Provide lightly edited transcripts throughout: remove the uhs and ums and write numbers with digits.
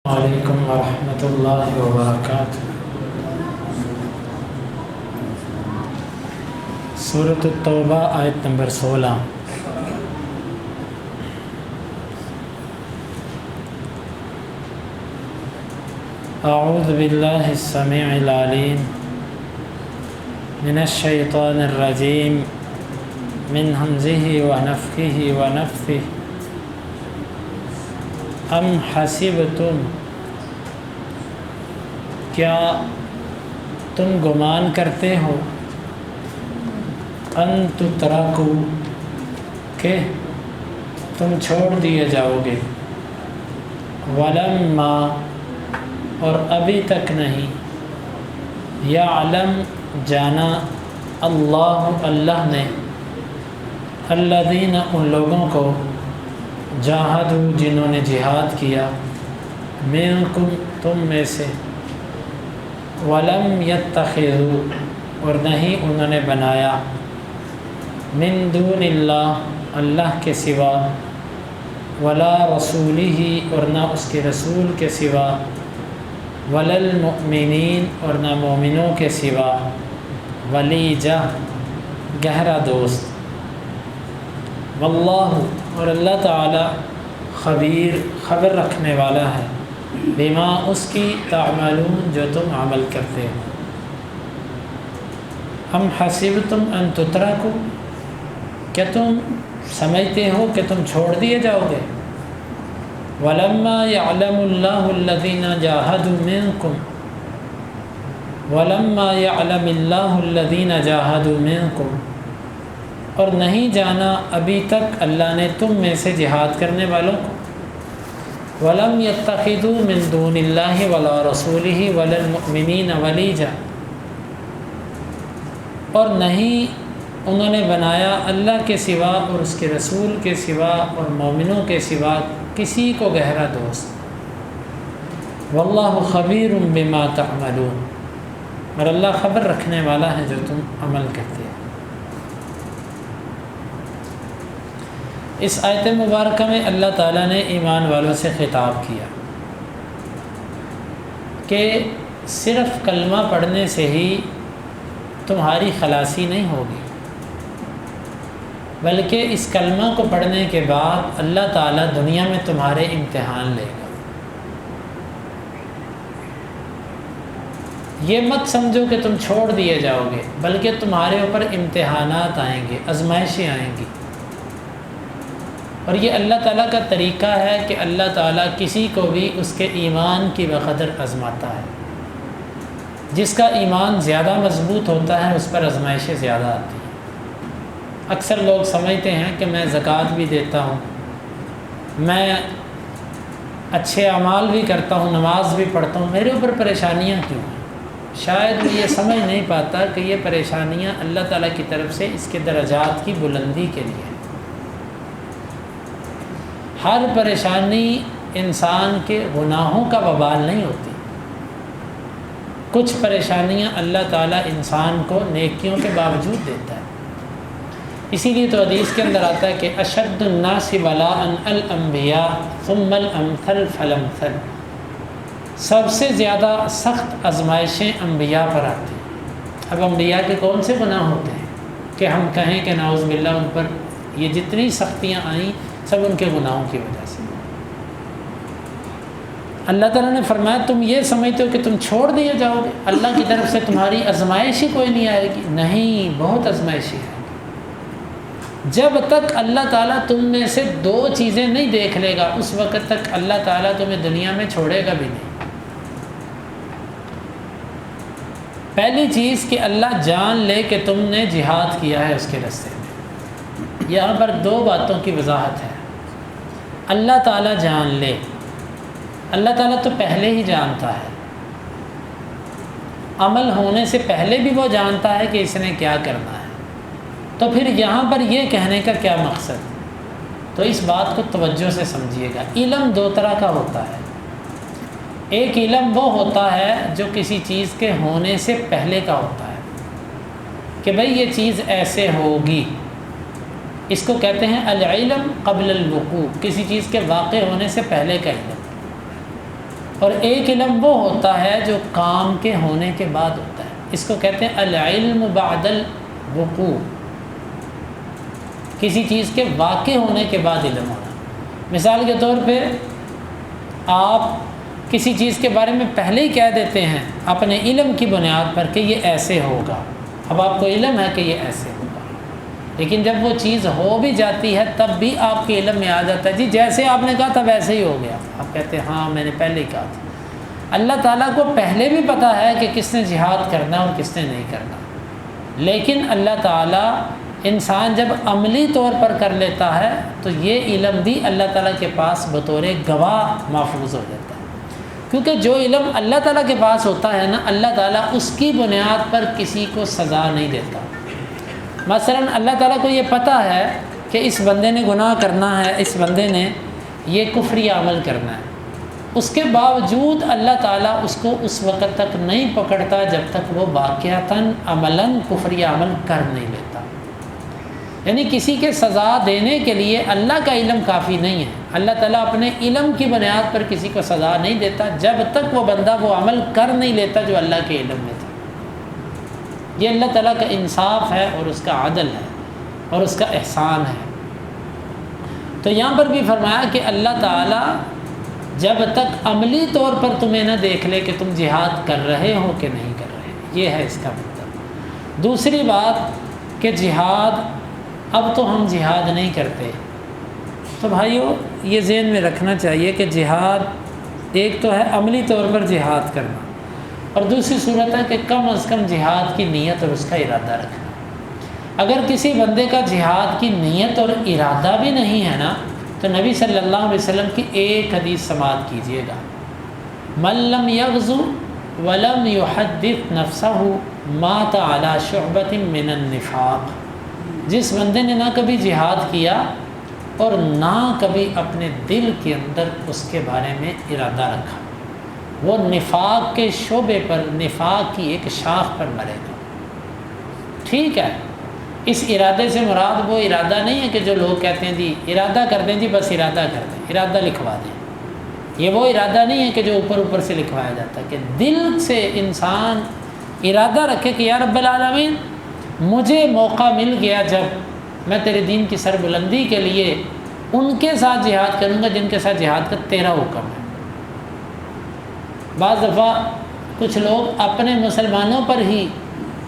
وعلیکم ورحمۃ اللہ وبرکاتہ۔ سورۃ التوبہ آیت نمبر 16۔ اعوذ باللہ السمیع العلیم من الشیطان الرجیم من ہمزہ ونفخہ ونفثہ۔ ام حسبتم، کیا تم گمان کرتے ہو، ان تترکوا، کہ تم چھوڑ دیے جاؤ گے، ولما، اور ابھی تک نہیں، یعلم، جانا، اللہ نے، الذین، ان لوگوں کو، جاہدوا، جنہوں نے جہاد کیا، منکم، تم میں سے، ولم یتخذوا، اور نہیں انہوں نے بنایا، من دون اللہ کے سوا، ولا رسولہ، اور نہ اس کے رسول کے سوا، ولا المؤمنین، اور نہ مومنوں کے سوا، ولیجہ، گہرا دوست، واللہ، اور اللہ تعالی، خبیر، خبر رکھنے والا ہے، بما، اس کی، تعملون، جو تم عمل کرتے ہو۔ ام حسبتم ان تترکوا، کیا تم سمجھتے ہو کہ تم چھوڑ دیے جاؤ گے، ولما یعلم اللہ الذین جاہدوا منکم، ولما یعلم اللہ الذین جاہدوا منکم، اور نہیں جانا ابھی تک اللہ نے تم میں سے جہاد کرنے والوں کو، ولم یتخذوا من دون اللہ ولا رسولہ ولا المؤمنین ولیجا، اور نہیں انہوں نے بنایا اللہ کے سوا اور اس کے رسول کے سوا اور مومنوں کے سوا کسی کو گہرا دوست، واللہ خبیر بما تعملون، اور اللہ خبر رکھنے والا ہے جو تم عمل کرتے ہو۔ اس آیت مبارکہ میں اللہ تعالیٰ نے ایمان والوں سے خطاب کیا کہ صرف کلمہ پڑھنے سے ہی تمہاری خلاصی نہیں ہوگی، بلکہ اس کلمہ کو پڑھنے کے بعد اللہ تعالیٰ دنیا میں تمہارے امتحان لے گا۔ یہ مت سمجھو کہ تم چھوڑ دیے جاؤ گے، بلکہ تمہارے اوپر امتحانات آئیں گے، آزمائشیں آئیں گی، اور یہ اللہ تعالیٰ کا طریقہ ہے کہ اللہ تعالیٰ کسی کو بھی اس کے ایمان کی بقدر آزماتا ہے۔ جس کا ایمان زیادہ مضبوط ہوتا ہے اس پر آزمائشیں زیادہ آتی ہیں۔ اکثر لوگ سمجھتے ہیں کہ میں زکوٰۃ بھی دیتا ہوں، میں اچھے اعمال بھی کرتا ہوں، نماز بھی پڑھتا ہوں، میرے اوپر پریشانیاں کیوں ہیں؟ شاید وہ یہ سمجھ نہیں پاتا کہ یہ پریشانیاں اللہ تعالیٰ کی طرف سے اس کے درجات کی بلندی کے لیے ہیں۔ ہر پریشانی انسان کے گناہوں کا وبال نہیں ہوتی، کچھ پریشانیاں اللہ تعالیٰ انسان کو نیکیوں کے باوجود دیتا ہے۔ اسی لیے تو حدیث کے اندر آتا ہے کہ اشد الناس بلاء الانبیاء ثم الامثل فالامثل، سب سے زیادہ سخت آزمائشیں انبیاء پر آتی ہیں۔ اب انبیاء کے کون سے گناہ ہوتے ہیں کہ ہم کہیں کہ نعوذ باللہ ان پر یہ جتنی سختیاں آئیں سب ان کے گناہوں کی وجہ سے۔ اللہ تعالیٰ نے فرمایا تم یہ سمجھتے ہو کہ تم چھوڑ دیے جاؤ گے، اللہ کی طرف سے تمہاری آزمائش ہی کوئی نہیں آئے گی؟ نہیں، بہت آزمائشیں ہیں۔ جب تک اللہ تعالیٰ تم میں سے دو چیزیں نہیں دیکھ لے گا اس وقت تک اللہ تعالیٰ تمہیں دنیا میں چھوڑے گا بھی نہیں۔ پہلی چیز کہ اللہ جان لے کہ تم نے جہاد کیا ہے اس کے راستے میں۔ یہاں پر دو باتوں کی وضاحت ہے۔ اللہ تعالیٰ جان لے، اللہ تعالیٰ تو پہلے ہی جانتا ہے، عمل ہونے سے پہلے بھی وہ جانتا ہے کہ اس نے کیا کرنا ہے، تو پھر یہاں پر یہ کہنے کا کیا مقصد؟ تو اس بات کو توجہ سے سمجھیے گا۔ علم دو طرح کا ہوتا ہے، ایک علم وہ ہوتا ہے جو کسی چیز کے ہونے سے پہلے کا ہوتا ہے کہ بھئی یہ چیز ایسے ہوگی، اس کو کہتے ہیں العلم قبل الوقوع، کسی چیز کے واقع ہونے سے پہلے کا علم۔ اور ایک علم وہ ہوتا ہے جو کام کے ہونے کے بعد ہوتا ہے، اس کو کہتے ہیں العلم بعد الوقوع، کسی چیز کے واقع ہونے کے بعد علم ہونا۔ مثال کے طور پہ آپ کسی چیز کے بارے میں پہلے ہی کہہ دیتے ہیں اپنے علم کی بنیاد پر کہ یہ ایسے ہوگا، اب آپ کو علم ہے کہ یہ ایسے ہوگا، لیکن جب وہ چیز ہو بھی جاتی ہے تب بھی آپ کے علم میں آ جاتا ہے جی جیسے آپ نے کہا تھا ویسے ہی ہو گیا، آپ کہتے ہیں ہاں میں نے پہلے ہی کہا تھا۔ اللہ تعالیٰ کو پہلے بھی پتہ ہے کہ کس نے جہاد کرنا اور کس نے نہیں کرنا، لیکن اللہ تعالیٰ انسان جب عملی طور پر کر لیتا ہے تو یہ علم بھی اللہ تعالیٰ کے پاس بطور گواہ محفوظ ہو جاتا ہے، کیونکہ جو علم اللہ تعالیٰ کے پاس ہوتا ہے نا، اللہ تعالیٰ اس کی بنیاد پر کسی کو سزا نہیں دیتا۔ مثلا اللہ تعالیٰ کو یہ پتہ ہے کہ اس بندے نے گناہ کرنا ہے، اس بندے نے یہ کفری عمل کرنا ہے، اس کے باوجود اللہ تعالیٰ اس کو اس وقت تک نہیں پکڑتا جب تک وہ واقعتاً عملاً کفری عمل کر نہیں لیتا۔ یعنی کسی کے سزا دینے کے لیے اللہ کا علم کافی نہیں ہے، اللہ تعالیٰ اپنے علم کی بنیاد پر کسی کو سزا نہیں دیتا جب تک وہ بندہ وہ عمل کر نہیں لیتا جو اللہ کے علم میں تھا۔ یہ اللہ تعالیٰ کا انصاف ہے اور اس کا عدل ہے اور اس کا احسان ہے۔ تو یہاں پر بھی فرمایا کہ اللہ تعالیٰ جب تک عملی طور پر تمہیں نہ دیکھ لے کہ تم جہاد کر رہے ہو کہ نہیں کر رہے، یہ ہے اس کا مطلب۔ دوسری بات کہ جہاد، اب تو ہم جہاد نہیں کرتے، تو بھائیو یہ ذہن میں رکھنا چاہیے کہ جہاد ایک تو ہے عملی طور پر جہاد کرنا، اور دوسری صورت ہے کہ کم از کم جہاد کی نیت اور اس کا ارادہ رکھنا۔ اگر کسی بندے کا جہاد کی نیت اور ارادہ بھی نہیں ہے نا، تو نبی صلی اللہ علیہ وسلم کی ایک حدیث سماعت کیجیے گا، من لم یغزو ولم یحدث نفسہ مات علی شعبۃ من النفاق، جس بندے نے نہ کبھی جہاد کیا اور نہ کبھی اپنے دل کے اندر اس کے بارے میں ارادہ رکھا، وہ نفاق کے شعبے پر، نفاق کی ایک شاخ پر مرے گا۔ ٹھیک ہے، اس ارادے سے مراد وہ ارادہ نہیں ہے کہ جو لوگ کہتے ہیں جی ارادہ کر دیں، جی بس ارادہ کر دیں، ارادہ لکھوا دیں، یہ وہ ارادہ نہیں ہے کہ جو اوپر اوپر سے لکھوایا جاتا ہے، کہ دل سے انسان ارادہ رکھے کہ یا رب العالمین مجھے موقع مل گیا جب میں تیرے دین کی سربلندی کے لیے ان کے ساتھ جہاد کروں گا جن کے ساتھ جہاد کا تیرا حکم ہے۔ بعض دفعہ کچھ لوگ اپنے مسلمانوں پر ہی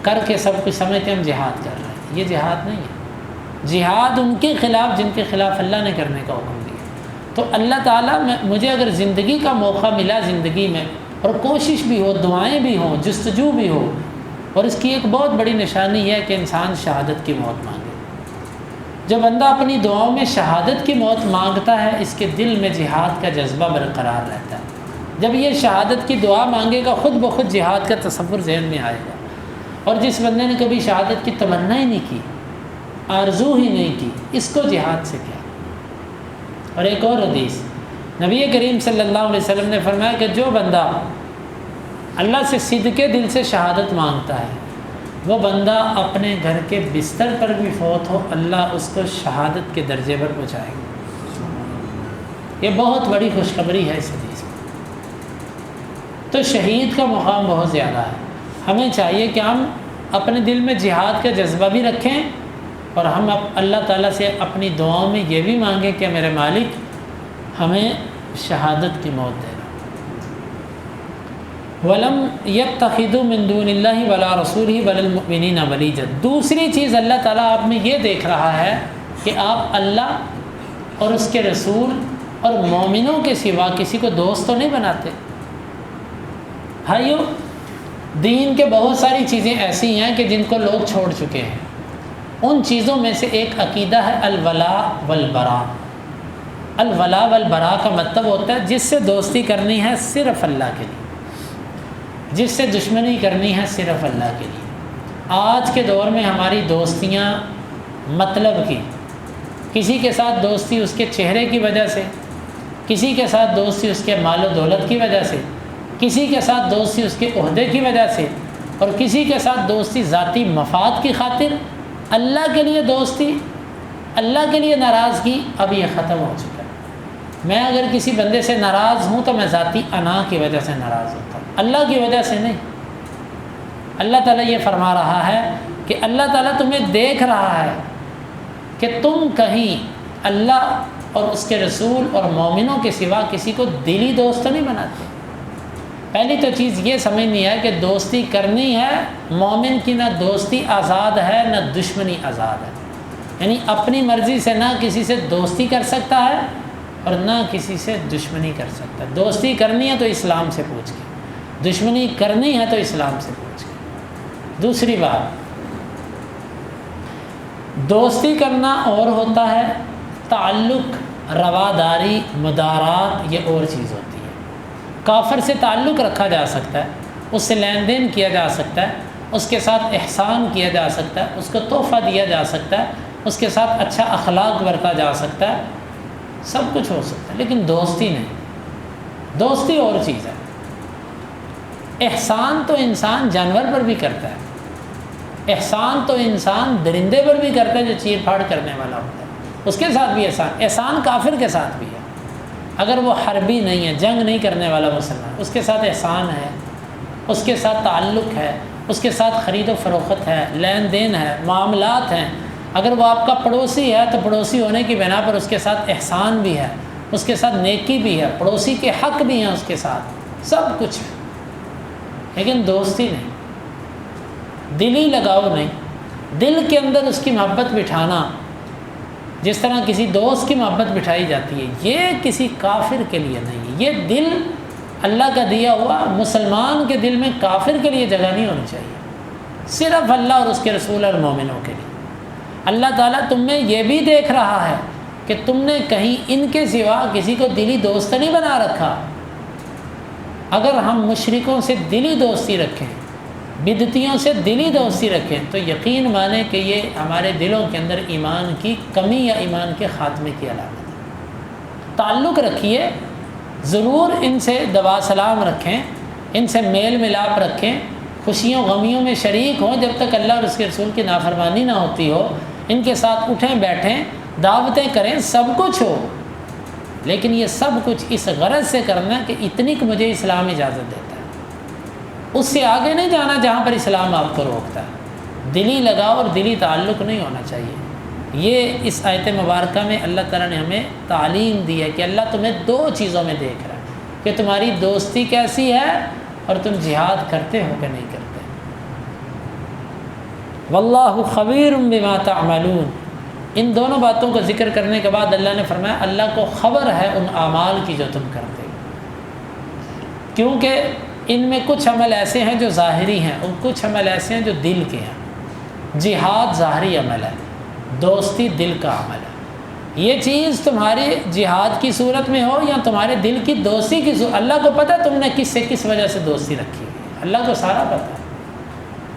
کر کے سب کچھ سمجھتے ہیں ہم جہاد کر رہے ہیں، یہ جہاد نہیں ہے، جہاد ان کے خلاف جن کے خلاف اللہ نے کرنے کا حکم دیا۔ تو اللہ تعالیٰ مجھے اگر زندگی کا موقع ملا زندگی میں، اور کوشش بھی ہو، دعائیں بھی ہوں، جستجو بھی ہو، اور اس کی ایک بہت بڑی نشانی ہے کہ انسان شہادت کی موت مانگے۔ جو بندہ اپنی دعاؤں میں شہادت کی موت مانگتا ہے، اس کے دل میں جہاد کا جذبہ برقرار رہتا ہے۔ جب یہ شہادت کی دعا مانگے گا خود بخود جہاد کا تصور ذہن میں آئے گا۔ اور جس بندے نے کبھی شہادت کی تمنا ہی نہیں کی، آرزو ہی نہیں کی، اس کو جہاد سے کیا۔ اور ایک اور حدیث نبی کریم صلی اللہ علیہ وسلم نے فرمایا کہ جو بندہ اللہ سے صدقے دل سے شہادت مانگتا ہے، وہ بندہ اپنے گھر کے بستر پر بھی فوت ہو، اللہ اس کو شہادت کے درجے پر پہنچائے گا۔ یہ بہت بڑی خوشخبری ہے اس حدیث میں۔ تو شہید کا مقام بہت زیادہ ہے، ہمیں چاہیے کہ ہم اپنے دل میں جہاد کا جذبہ بھی رکھیں، اور ہم اللہ تعالیٰ سے اپنی دعاؤں میں یہ بھی مانگیں کہ میرے مالک ہمیں شہادت کی موت دینا۔ وَلَمْ يَتَّخِذُوا مِن دُونِ اللَّهِ وَلَا رَسُولِهِ وَلَا الْمُؤْمِنِينَ وَلِيًّا۔ دوسری چیز اللہ تعالیٰ آپ میں یہ دیکھ رہا ہے کہ آپ اللہ اور اس کے رسول اور مومنوں کے سوا کسی کو دوست تو نہیں بناتے۔ بھائیو، دین کے بہت ساری چیزیں ایسی ہیں کہ جن کو لوگ چھوڑ چکے ہیں۔ ان چیزوں میں سے ایک عقیدہ ہے الولاء والبراء۔ الولاء والبراء کا مطلب ہوتا ہے جس سے دوستی کرنی ہے صرف اللہ کے لیے، جس سے دشمنی کرنی ہے صرف اللہ کے لیے۔ آج کے دور میں ہماری دوستیاں مطلب کی، کسی کے ساتھ دوستی اس کے چہرے کی وجہ سے، کسی کے ساتھ دوستی اس کے مال و دولت کی وجہ سے، کسی کے ساتھ دوستی اس کے عہدے کی وجہ سے، اور کسی کے ساتھ دوستی ذاتی مفاد کی خاطر۔ اللہ کے لیے دوستی، اللہ کے لیے ناراضگی اب یہ ختم ہو چکا ہے۔ میں اگر کسی بندے سے ناراض ہوں تو میں ذاتی انا کی وجہ سے ناراض ہوتا ہوں، اللہ کی وجہ سے نہیں۔ اللہ تعالیٰ یہ فرما رہا ہے کہ اللہ تعالیٰ تمہیں دیکھ رہا ہے کہ تم کہیں اللہ اور اس کے رسول اور مومنوں کے سوا کسی کو دلی دوست نہیں بناتے۔ پہلی تو چیز یہ سمجھنی ہے کہ دوستی کرنی ہے، مومن کی نہ دوستی آزاد ہے نہ دشمنی آزاد ہے، یعنی اپنی مرضی سے نہ کسی سے دوستی کر سکتا ہے اور نہ کسی سے دشمنی کر سکتا ہے۔ دوستی کرنی ہے تو اسلام سے پوچھ کے، دشمنی کرنی ہے تو اسلام سے پوچھ کے۔ دوسری بات، دوستی کرنا اور ہوتا ہے، تعلق، رواداری، مدارات یہ اور چیز ہوتی ہے۔ کافر سے تعلق رکھا جا سکتا ہے، اس سے لین دین کیا جا سکتا ہے، اس کے ساتھ احسان کیا جا سکتا ہے، اس کو تحفہ دیا جا سکتا ہے، اس کے ساتھ اچھا اخلاق برتا جا سکتا ہے، سب کچھ ہو سکتا ہے، لیکن دوستی نہیں۔ دوستی اور چیز ہے۔ احسان تو انسان جانور پر بھی کرتا ہے، احسان تو انسان درندے پر بھی کرتا ہے جو چیر پھاڑ کرنے والا ہوتا ہے، اس کے ساتھ بھی احسان کافر کے ساتھ بھی ہے۔ اگر وہ حربی نہیں ہے، جنگ نہیں کرنے والا مسلمان، اس کے ساتھ احسان ہے، اس کے ساتھ تعلق ہے، اس کے ساتھ خرید و فروخت ہے، لین دین ہے، معاملات ہیں۔ اگر وہ آپ کا پڑوسی ہے تو پڑوسی ہونے کی بنا پر اس کے ساتھ احسان بھی ہے، اس کے ساتھ نیکی بھی ہے، پڑوسی کے حق بھی ہیں اس کے ساتھ، سب کچھ ہے، لیکن دوستی نہیں، دلی لگاؤ نہیں، دل کے اندر اس کی محبت بٹھانا، جس طرح کسی دوست کی محبت بٹھائی جاتی ہے، یہ کسی کافر کے لیے نہیں ہے۔ یہ دل اللہ کا دیا ہوا، مسلمان کے دل میں کافر کے لیے جگہ نہیں ہونی چاہیے، صرف اللہ اور اس کے رسول اور مومنوں کے لیے۔ اللہ تعالیٰ تم میں یہ بھی دیکھ رہا ہے کہ تم نے کہیں ان کے سوا کسی کو دلی دوست نہیں بنا رکھا۔ اگر ہم مشرکوں سے دلی دوستی رکھیں، بدعتیوں سے دلی دوستی رکھیں، تو یقین مانیں کہ یہ ہمارے دلوں کے اندر ایمان کی کمی یا ایمان کے خاتمے کی علامت ہے۔ تعلق رکھیے، ضرور ان سے دعا سلام رکھیں، ان سے میل ملاپ رکھیں، خوشیوں غمیوں میں شریک ہوں، جب تک اللہ اور اس کے رسول کی نافرمانی نہ ہوتی ہو، ان کے ساتھ اٹھیں بیٹھیں، دعوتیں کریں، سب کچھ ہو، لیکن یہ سب کچھ اس غرض سے کرنا کہ اتنی کہ مجھے اسلام اجازت دیتا ہے، اس سے آگے نہیں جانا جہاں پر اسلام آپ کو روکتا ہے۔ دلی لگاؤ اور دلی تعلق نہیں ہونا چاہیے۔ یہ اس آیت مبارکہ میں اللہ تعالیٰ نے ہمیں تعلیم دی ہے کہ اللہ تمہیں دو چیزوں میں دیکھ رہا ہے کہ تمہاری دوستی کیسی ہے اور تم جہاد کرتے ہو کہ نہیں کرتے۔ واللہ خبیر بما تعملون، ان دونوں باتوں کو ذکر کرنے کے بعد اللہ نے فرمایا اللہ کو خبر ہے ان اعمال کی جو تم کرتے ہو، کیونکہ ان میں کچھ عمل ایسے ہیں جو ظاہری ہیں اور کچھ عمل ایسے ہیں جو دل کے ہیں۔ جہاد ظاہری عمل ہے، دوستی دل کا عمل ہے۔ یہ چیز تمہاری جہاد کی صورت میں ہو یا تمہارے دل کی دوستی کی صورت، اللہ کو پتہ تم نے کس سے کس وجہ سے دوستی رکھی ہے، اللہ کو سارا پتہ ہے۔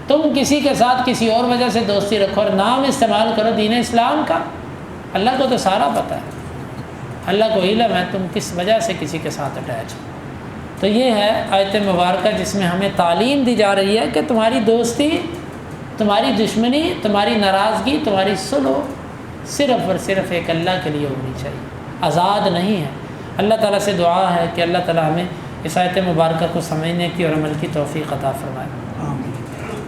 تم کسی کے ساتھ کسی اور وجہ سے دوستی رکھو اور نام استعمال کرو دین اسلام کا، اللہ کو تو سارا پتہ ہے، اللہ کو علم ہے تم کس وجہ سے کسی کے ساتھ اٹیچ ہو۔ تو یہ ہے آیت مبارکہ جس میں ہمیں تعلیم دی جا رہی ہے کہ تمہاری دوستی، تمہاری دشمنی، تمہاری ناراضگی، تمہاری صلح صرف اور صرف ایک اللہ کے لیے ہونی چاہیے، آزاد نہیں ہے۔ اللہ تعالیٰ سے دعا ہے کہ اللہ تعالیٰ ہمیں اس آیت مبارکہ کو سمجھنے کی اور عمل کی توفیق عطا فرمائے۔